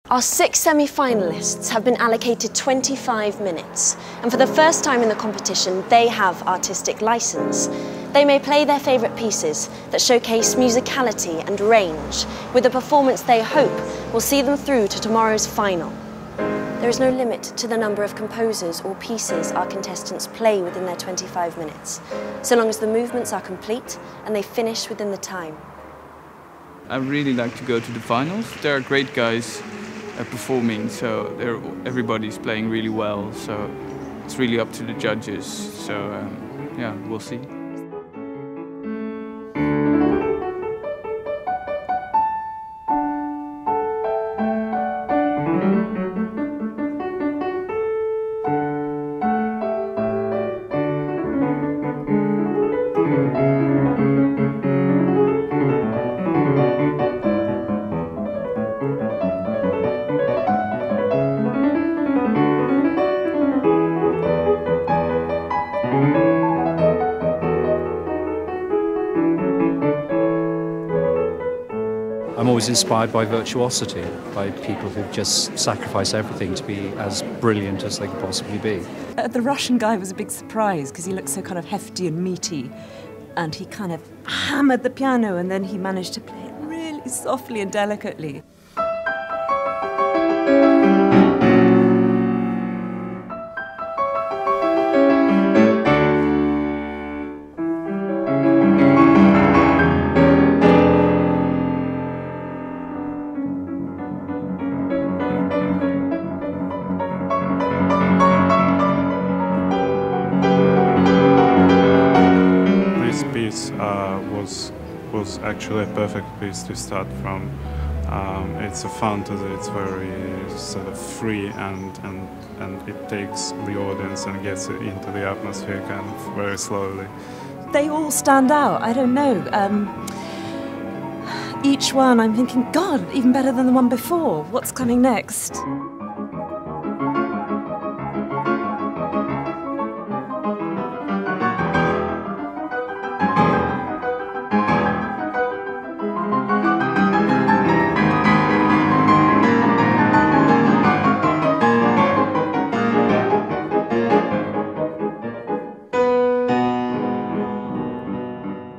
Our 6 semi-finalists have been allocated 25 minutes, and for the first time in the competition, they have artistic license. They may play their favourite pieces that showcase musicality and range, with a performance they hope will see them through to tomorrow's final. There is no limit to the number of composers or pieces our contestants play within their 25 minutes, so long as the movements are complete and they finish within the time. I really like to go to the finals. There are great guys performing, so everybody's playing really well, so it's really up to the judges. So yeah, we'll see. I'm always inspired by virtuosity, by people who just sacrifice everything to be as brilliant as they could possibly be. The Russian guy was a big surprise because he looked so kind of hefty and meaty, and he kind of hammered the piano and then he managed to play it really softly and delicately. Was actually a perfect piece to start from. It's a fantasy, it's very sort of free and it takes the audience and gets it into the atmosphere kind of very slowly. They all stand out, I don't know. Each one I'm thinking, God, even better than the one before. What's coming next?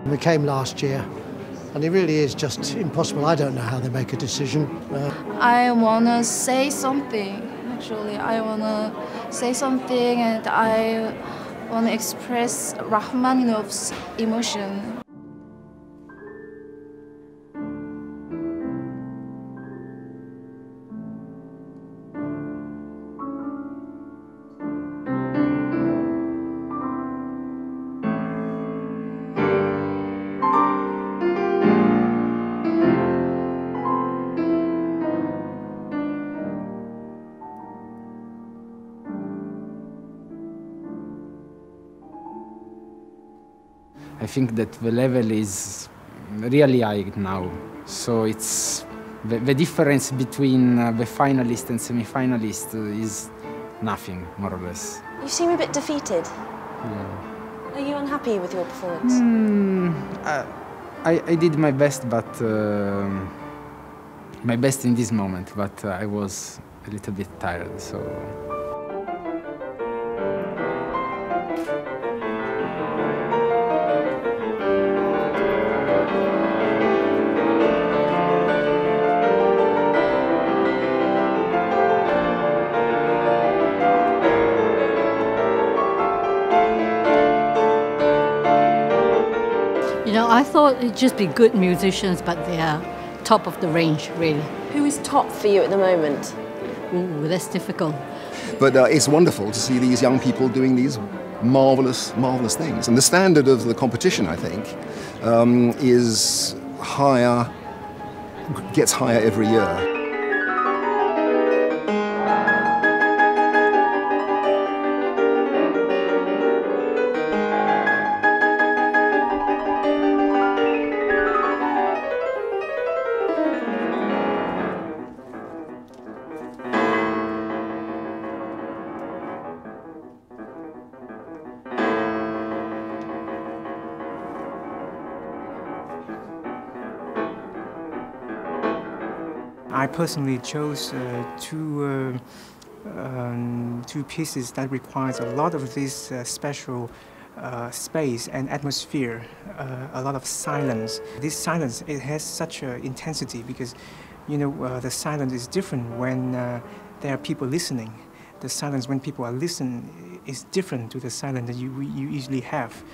We came last year, and it really is just impossible. I don't know how they make a decision. I want to say something, actually. I want to say something, and I want to express Rachmaninoff's emotion. I think that the level is really high now, so it's the difference between the finalist and semi-finalist is nothing, more or less. You seem a bit defeated. Yeah. Are you unhappy with your performance? I did my best, but my best in this moment, but I was a little bit tired, so. You know, I thought it'd just be good musicians, but they are top of the range, really. Who is top for you at the moment? Ooh, that's difficult. But it's wonderful to see these young people doing these marvelous, marvelous things. And the standard of the competition, I think, is higher, gets higher every year. I personally chose two pieces that requires a lot of this special space and atmosphere, a lot of silence. This silence, it has such an intensity because, you know, the silence is different when there are people listening. The silence when people are listening is different to the silence that you usually have.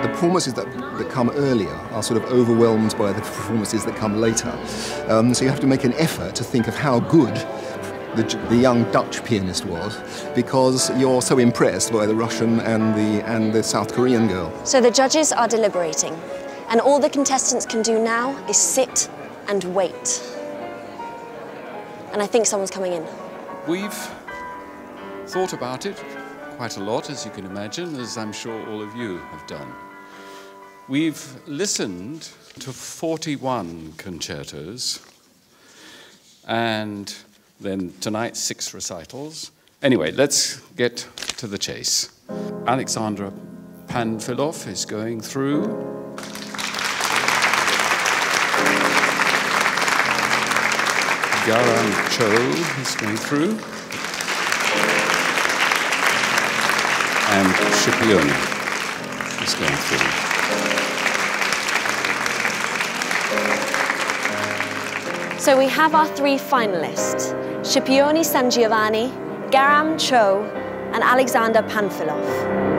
Performances that come earlier are sort of overwhelmed by the performances that come later. So you have to make an effort to think of how good the young Dutch pianist was, because you're so impressed by the Russian and the South Korean girl. So the judges are deliberating, and all the contestants can do now is sit and wait. And I think someone's coming in. We've thought about it quite a lot, as you can imagine, as I'm sure all of you have done. We've listened to 41 concertos, and then tonight's 6 recitals. Anyway, let's get to the chase. Alexander Panfilov is going through. Garam Cho is going through. And Scipione is going through. So we have our 3 finalists, Scipione San Giovanni, Garam Cho, and Alexander Panfilov.